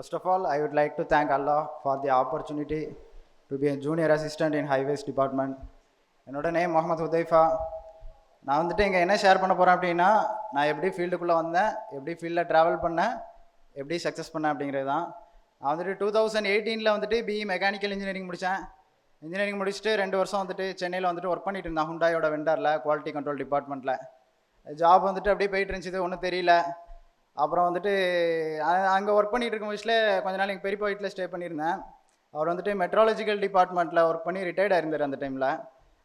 First of all, I would like to thank Allah for the opportunity to be a junior assistant in highways department. என்னோட name Mohammed Hudhaifa. நான் வந்துட்டு இங்கே என்ன share பண்ண போகிறேன் அப்படின்னா, நான் எப்படி ஃபீல்டுக்குள்ளே வந்தேன், எப்படி ஃபீல்டில் ட்ராவல் பண்ணேன், எப்படி சக்ஸஸ் பண்ணேன் அப்படிங்கிறது தான். நான் வந்துட்டு 2018 வந்துட்டு பிஇ மெக்கானிக்கல் இன்ஜினியரிங் முடித்தேன். இன்ஜினியரிங் முடிச்சுட்டு 2 வருஷம் வந்துட்டு சென்னையில் வந்துட்டு ஒர்க் பண்ணிட்டு இருந்தேன் ஹுண்டாயோட வெண்டரில், குவாலிட்டி கண்ட்ரோல் டிபார்ட்மெண்ட்டில். ஜாப் வந்துட்டு அப்படியே போயிட்டு இருந்துச்சு, ஒன்றும் தெரியல. அப்புறம் வந்துட்டு அங்கே ஒர்க் பண்ணிகிட்டு இருக்கும் வயசில் கொஞ்ச நாள் எங்கள் பெரியப்பா வீட்டில் ஸ்டே பண்ணியிருந்தேன். அவர் வந்துட்டு மெட்ராலஜிக்கல் டிபார்ட்மெண்ட்டில் ஒர்க் பண்ணி ரிட்டையர்ட் ஆயிருந்தார் அந்த டைமில்.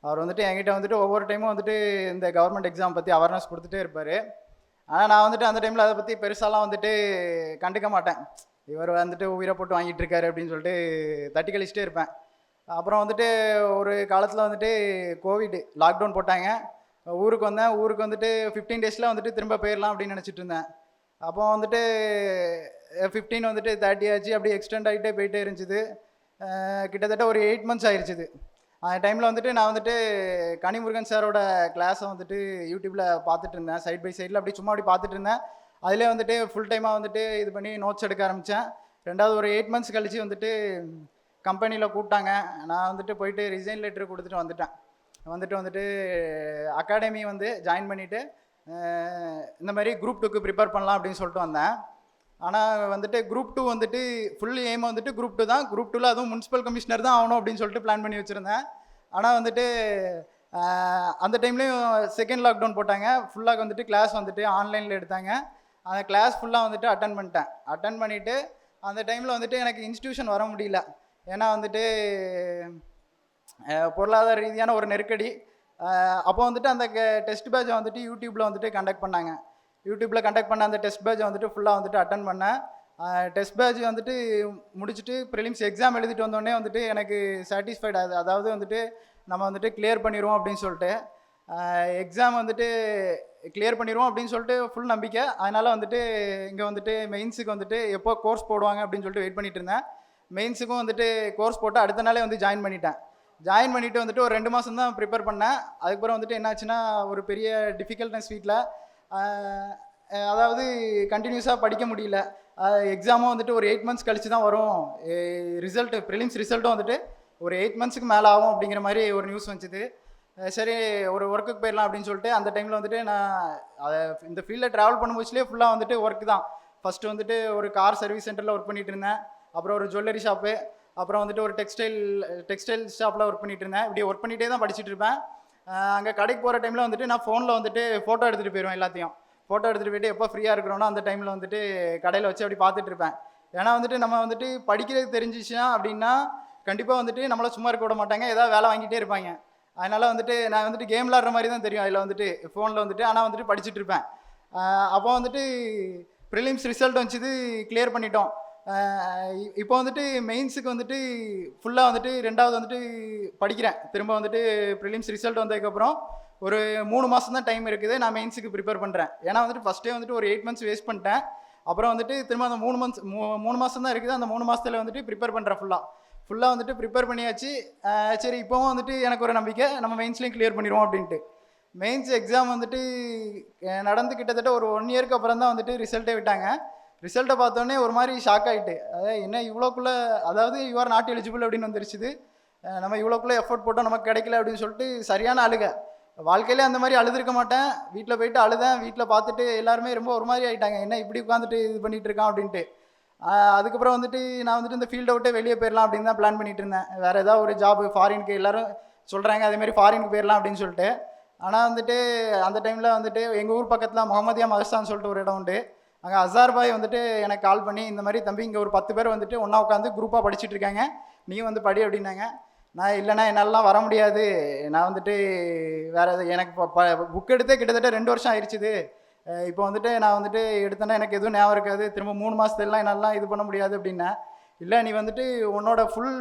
அவர் வந்துட்டு என்கிட்ட வந்துட்டு ஒவ்வொரு டைமும் வந்துட்டு இந்த கவர்மெண்ட் எக்ஸாம் பற்றி அவேர்னஸ் கொடுத்துட்டே இருப்பார். ஆனால் நான் வந்துட்டு அந்த டைமில் அதை பற்றி பெருசாலாம் வந்துட்டு கண்டுக்க மாட்டேன். இவர் வந்துட்டு உயிரை போட்டு வாங்கிட்டு இருக்காரு அப்படின்னு சொல்லிட்டு தட்டி கழிச்சிட்டே இருப்பேன். அப்புறம் வந்துட்டு ஒரு காலத்தில் வந்துட்டு கோவிட் லாக்டவுன் போட்டாங்க. ஊருக்கு வந்தேன். ஊருக்கு வந்துட்டு 15 டேஸில் வந்துட்டு திரும்ப போயிடலாம் அப்படின்னு நினச்சிட்டு இருந்தேன். அப்போ வந்துட்டு 15 வந்துட்டு 30 ஆச்சு, அப்படியே எக்ஸ்டெண்ட் ஆகிட்டே போயிட்டே இருந்துச்சு. கிட்டத்தட்ட ஒரு 8 months ஆயிடுச்சுது. அந்த டைமில் வந்துட்டு நான் வந்துட்டு கனிமுருகன் சாரோட கிளாஸை வந்துட்டு யூடியூப்பில் பார்த்துட்டு இருந்தேன். சைட் பை சைடில் அப்படி சும்மா அப்படி பார்த்துட்டு இருந்தேன். அதிலே வந்துட்டு ஃபுல் டைமாக வந்துட்டு இது பண்ணி நோட்ஸ் எடுக்க ஆரம்பித்தேன். ரெண்டாவது ஒரு 8 months கழித்து வந்துட்டு கம்பெனியில் கூப்பிட்டாங்க. நான் வந்துட்டு போயிட்டு ரிசைன் லெட்டர் கொடுத்துட்டு வந்துட்டு அகாடமி வந்து ஜாயின் பண்ணிவிட்டு இந்த மாதிரி குரூப் 2க்கு ப்ரிப்பேர் பண்ணலாம் அப்படின்னு சொல்லிட்டு வந்தேன். ஆனால் வந்துட்டு குரூப் 2 வந்துட்டு ஃபுல் எய்ம் வந்துட்டு குரூப் 2 தான். குரூப் 2ல் அதுவும் முனிசிபல் கமிஷனர் தான் ஆகணும் அப்படின்னு சொல்லிட்டு பிளான் பண்ணி வச்சுருந்தேன். ஆனால் வந்துட்டு அந்த டைம்லேயும் செகண்ட் லாக்டவுன் போட்டாங்க. ஃபுல்லாக வந்துட்டு கிளாஸ் வந்துட்டு ஆன்லைனில் எடுத்தாங்க. அந்த கிளாஸ் ஃபுல்லாக வந்துட்டு அட்டன் பண்ணிவிட்டு அந்த டைமில் வந்துட்டு எனக்கு இன்ஸ்டியூஷன் வர முடியல. ஏன்னா வந்துட்டு பொருளாதார ரீதியான ஒரு நெருக்கடி. அப்போ வந்துட்டு அந்த டெஸ்ட் பேட்சை வந்துட்டு யூடியூப்பில் வந்துட்டு கண்டக்ட் பண்ணாங்க. யூடியூப்பில் கண்டக்ட் பண்ண அந்த டெஸ்ட் பேட்சை வந்துட்டு ஃபுல்லாக வந்துட்டு அட்டன் பண்ணேன். டெஸ்ட் பேட்ச் வந்துட்டு முடிச்சுட்டு ப்ரிலிம்ஸ் எக்ஸாம் எழுதிட்டு வந்தோடனே வந்துட்டு எனக்கு சாட்டிஸ்ஃபைட் ஆகுது. அதாவது வந்துட்டு நம்ம வந்துட்டு கிளியர் பண்ணிடுவோம் அப்படின்னு சொல்லிட்டு, எக்ஸாம் வந்துட்டு கிளியர் பண்ணிடுவோம் அப்படின்னு சொல்லிட்டு ஃபுல் நம்பிக்கை. அதனால் வந்துட்டு இங்கே வந்துட்டு மெயின்ஸுக்கு வந்துட்டு எப்போ கோர்ஸ் போடுவாங்க அப்படின்னு சொல்லிட்டு வெயிட் பண்ணிட்டு இருந்தேன். மெயின்ஸுக்கும் வந்துட்டு கோர்ஸ் போட்டு அடுத்த நாளே வந்து ஜாயின் பண்ணிவிட்டு வந்துட்டு ஒரு 2 மாதம் தான் ப்ரிப்பேர் பண்ணேன். அதுக்கப்புறம் வந்துட்டு என்னாச்சுன்னா ஒரு பெரிய டிஃபிகல்ட்னஸ் வீட்டில், அதாவது கண்டினியூஸாக படிக்க முடியல. எக்ஸாமும் வந்துட்டு ஒரு 8 months கழித்து தான் வரும். ரிசல்ட்டு ப்ரிலிம்ஸ் ரிசல்ட்டும் வந்துட்டு ஒரு 8 monthsக்கு மேலே ஆகும் அப்படிங்கிற மாதிரி ஒரு நியூஸ் வந்துச்சு. சரி, ஒரு ஒர்க்குக்கு போயிடலாம் அப்படின்னு சொல்லிட்டு அந்த டைமில் வந்துட்டு நான் இந்த ஃபீல்டில் ட்ராவல் பண்ணும்போதுலேயே ஃபுல்லாக வந்துட்டு ஒர்க்கு தான். ஃபஸ்ட்டு வந்துட்டு ஒரு கார் சர்வீஸ் சென்டரில் ஒர்க் பண்ணிகிட்டு இருந்தேன். அப்புறம் ஒரு ஜுவல்லரி ஷாப்பு, அப்புறம் வந்துட்டு ஒரு டெக்ஸ்டைல் ஷாப்பில் ஒர்க் பண்ணிகிட்டு இருந்தேன். இப்படி ஒர்க் பண்ணிகிட்டே தான் படிச்சுட்டு இருப்பேன். அங்கே கடைக்கு போகிற டைமில் வந்துட்டு நான் ஃபோனில் வந்துட்டு ஃபோட்டோ எடுத்துகிட்டு போயிடுவேன். எல்லாத்தையும் ஃபோட்டோ எடுத்துகிட்டு போயிட்டு எப்போ ஃப்ரீயாக இருக்கிறோன்னா அந்த டைமில் வந்துட்டு கடையில் வச்சு அப்படி பார்த்துட்டு இருப்பேன். ஏன்னா வந்துட்டு நம்ம வந்துட்டு படிக்கிறது தெரிஞ்சிச்சுன்னா அப்படின்னா கண்டிப்பாக வந்துட்டு நம்மளை சும்மா இருக்க விட மாட்டாங்க, ஏதாவது வேலை வாங்கிட்டே இருப்பாங்க. அதனால் வந்துட்டு நான் வந்துட்டு கேம் விளாட்ற மாதிரி தான் தெரியும் அதில் வந்துட்டு ஃபோனில் வந்துட்டு. ஆனால் வந்துட்டு படிச்சுட்டு இருப்பேன். அப்போ வந்துட்டு ப்ரிலிம்ஸ் ரிசல்ட் வந்துச்சு, கிளியர் பண்ணிட்டோம். இப்போ வந்துட்டு மெயின்ஸுக்கு வந்துட்டு ஃபுல்லாக வந்துட்டு 2வது வந்துட்டு படிக்கிறேன். திரும்ப வந்துட்டு ப்ரிலிம்ஸ் ரிசல்ட் வந்ததுக்கப்புறம் ஒரு 3 மாதம் தான் டைம் இருக்குது. நான் மெயின்ஸுக்கு ப்ரிப்பேர் பண்ணுறேன். ஏன்னா வந்துட்டு ஃபஸ்ட்டே வந்துட்டு ஒரு 8 months வேஸ்ட் பண்ணிட்டேன். அப்புறம் வந்துட்டு திரும்ப அந்த 3 மாதம் தான் இருக்குது. அந்த 3 மாதத்தில் வந்துட்டு ப்ரிப்பேர் பண்ணுறேன். ஃபுல்லாக வந்துட்டு ப்ரிப்பேர் பண்ணியாச்சு. சரி, இப்போவும் வந்துட்டு எனக்கு ஒரு நம்பிக்கை, நம்ம மெயின்ஸ்லேயும் கிளியர் பண்ணிடுவோம் அப்படின்ட்டு. மெயின்ஸ் எக்ஸாம் வந்துட்டு நடந்து கிட்டத்தட்ட ஒரு 1 yearக்கு அப்புறம் தான் வந்துட்டு ரிசல்ட்டே விட்டாங்க. ரிசல்ட்டை பார்த்தோன்னே ஒரு மாதிரி ஷாக் ஆகிட்டு, அதாவது என்ன இவ்வளோக்குள்ளே, அதாவது யூஆர் நாட் எலிஜிபிள் அப்படின்னு வந்துருச்சுது. நம்ம இவ்வளோக்குள்ளே எஃபோர்ட் போட்டோம், நமக்கு கிடைக்கல அப்படின்னு சொல்லிட்டு சரியான அழுக. வாழ்க்கையிலே அந்த மாதிரி அழுதுருக்க மாட்டேன். வீட்டில் போயிட்டு அழுதேன். வீட்டில் பார்த்துட்டு எல்லாருமே ரொம்ப ஒரு மாதிரி ஆகிட்டாங்க, என்ன இப்படி உட்காந்துட்டு இது பண்ணிகிட்டு இருக்கான் அப்படின்ட்டு. அதுக்கப்புறம் வந்துட்டு நான் வந்துட்டு இந்த ஃபீல்டை விட்டு வெளியே போயிடலாம் அப்படின்னு தான் பிளான் பண்ணிட்டு இருந்தேன். வேறு ஏதாவது ஒரு ஜாப் ஃபாரினுக்கு எல்லோரும் சொல்கிறாங்க, அதேமாதிரி ஃபாரினுக்கு போயிடலாம் அப்படின்னு சொல்லிட்டு. ஆனால் வந்துட்டு அந்த டைமில் வந்துட்டு எங்கள் ஊர் பக்கத்தில் முகமதியா மதர்சான்னு சொல்லிட்டு ஒரு இடம் உண்டு. அங்கே அசார் பாய் வந்துட்டு எனக்கு கால் பண்ணி, இந்த மாதிரி தம்பி இங்கே ஒரு 10 பேர் வந்துட்டு ஒன்றா உட்காந்து குரூப்பாக படிச்சுட்டு இருக்காங்க, நீ வந்து படி அப்படின்னாங்க. நான் இல்லைண்ணா என்னாலலாம் வர முடியாது, நான் வந்துட்டு வேறு எனக்கு புக் எடுத்தே கிட்டத்தட்ட 2 வருஷம் ஆயிடுச்சுது. இப்போ வந்துட்டு நான் வந்துட்டு எடுத்தேன்னா எனக்கு எதுவும் ஞாபகம் இருக்காது, திரும்ப 3 மாதத்துலாம் என்னாலாம் இது பண்ண முடியாது அப்படின்னேன். இல்லை, நீ வந்துட்டு உன்னோட ஃபுல்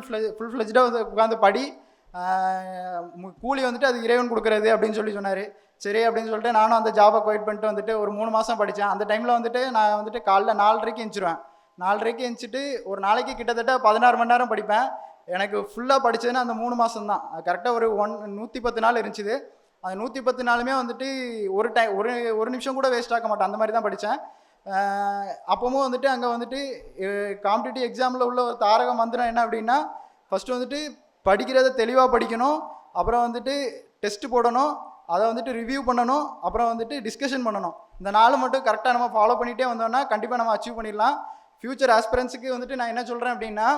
ஃப்ளெஜ்டாக உட்காந்து படி, கூலி வந்துட்டு அது இறைவன் கொடுக்குறது அப்படின்னு சொன்னார். சரி அப்படின்னு சொல்லிட்டு நானும் அந்த ஜாபை குவைட் பண்ணிட்டு வந்துட்டு ஒரு 3 மாதம் படித்தேன். அந்த டைமில் வந்துட்டு நான் வந்துட்டு காலைல 4:30க்கு எழுந்திருவேன். 4:30க்கு எழுந்திரிச்சிட்டு ஒரு நாளைக்கு கிட்டத்தட்ட 16 மணி நேரம் படிப்பேன். எனக்கு ஃபுல்லாக படித்ததுன்னா அந்த 3 மாதம் தான். கரெக்டாக ஒரு 110 நாள் இருந்துச்சு. அந்த 110 நாளுமே வந்துட்டு ஒரு நிமிஷம் கூட வேஸ்ட் ஆக்க மாட்டேன், அந்த மாதிரி தான் படித்தேன். அப்பவும் வந்துட்டு அங்கே வந்துட்டு காம்படிட்டிவ் எக்ஸாமில் உள்ள ஒரு தாரக மந்திரம் என்ன அப்படின்னா ஃபஸ்ட்டு வந்துட்டு படிக்கிறத தெளிவாக படிக்கணும், அப்புறம் வந்துட்டு டெஸ்ட்டு போடணும், அதை வந்துட்டு ரிவ்யூ பண்ணணும், அப்புறம் வந்துட்டு டிஸ்கஷன் பண்ணணும். இந்த 4 மட்டும் கரெக்டாக நம்ம ஃபாலோ பண்ணிகிட்டே வந்தோம்னா கண்டிப்பாக நம்ம அச்சீவ் பண்ணிடலாம். ஃப்யூச்சர் ஆஸ்பிரன்ஸுக்கு வந்துட்டு நான் என்ன சொல்கிறேன் அப்படின்னா,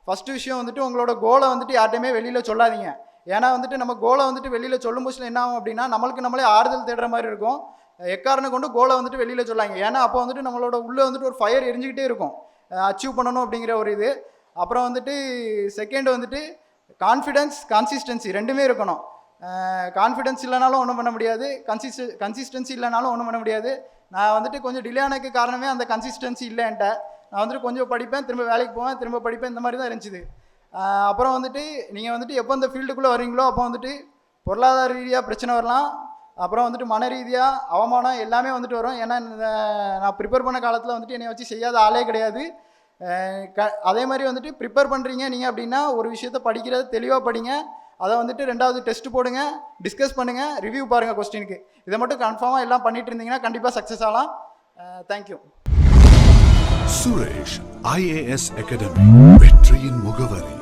ஃபஸ்ட்டு விஷயம் வந்துட்டு உங்களோட கோலை வந்துட்டு யார்ட்டையுமே வெளியில் சொல்லாதீங்க. ஏன்னா வந்துட்டு நம்ம கோலை வந்துட்டு வெளியில் சொல்லும் போது என்ன ஆகும் அப்படின்னா நம்மளே ஆறுதல் தேடுற மாதிரி இருக்கும். எக்காரணம் கொண்டு கோலை வந்துட்டு வெளியில் சொல்லாங்க. ஏன்னா அப்போ வந்துட்டு நம்மளோட உள்ளே வந்துட்டு ஒரு ஃபயர் எரிஞ்சிக்கிட்டே இருக்கும், அச்சீவ் பண்ணணும் அப்படிங்கிற ஒரு இது. அப்புறம் வந்துட்டு செகண்ட் வந்துட்டு கான்ஃபிடென்ஸ், கன்சிஸ்டன்சி ரெண்டுமே இருக்கணும். கான்ஃபிடென்ஸ் இல்லைனாலும் ஒன்றும் பண்ண முடியாது, கன்சிஸ்டன்சி இல்லைனாலும் ஒன்றும் பண்ண முடியாது. நான் வந்துட்டு கொஞ்சம் டிலே ஆனதுக்கு காரணமே அந்த கன்சிஸ்டன்சி இல்லைன்ட்ட. நான் வந்துட்டு கொஞ்சம் படிப்பேன், திரும்ப வேலைக்கு போவேன், திரும்ப படிப்பேன், இந்த மாதிரி தான் இருந்துச்சு. அப்புறம் வந்துட்டு நீங்கள் வந்துட்டு எப்போ இந்த ஃபீல்டுக்குள்ளே வரீங்களோ அப்போ வந்துட்டு பொருளாதார ரீதியாக பிரச்சனை வரலாம், அப்புறம் வந்துட்டு மன ரீதியாக அவமானம் எல்லாமே வந்துட்டு வரும். ஏன்னா நான் ப்ரிப்பேர் பண்ண காலத்தில் வந்துட்டு என்னை வச்சு செய்யாத ஆளே கிடையாது. அதே மாதிரி வந்துட்டு ப்ரிப்பேர் பண்ணுறீங்க நீங்கள் அப்படின்னா ஒரு விஷயத்த படிக்கிறத தெளிவாக படிங்க, அதை வந்துட்டு 2வது டெஸ்ட் போடுங்க, டிஸ்கஸ் பண்ணுங்கள், ரிவ்யூ பாருங்கள் கொஸ்டினுக்கு. இதை மட்டும் கன்ஃபார்மாக எல்லாம் பண்ணிட்டு இருந்தீங்கன்னா கண்டிப்பாக சக்ஸஸ் ஆகலாம். தேங்க்யூ. சுரேஷ் IAS அகாடமி, வெற்றியின் முகவரி.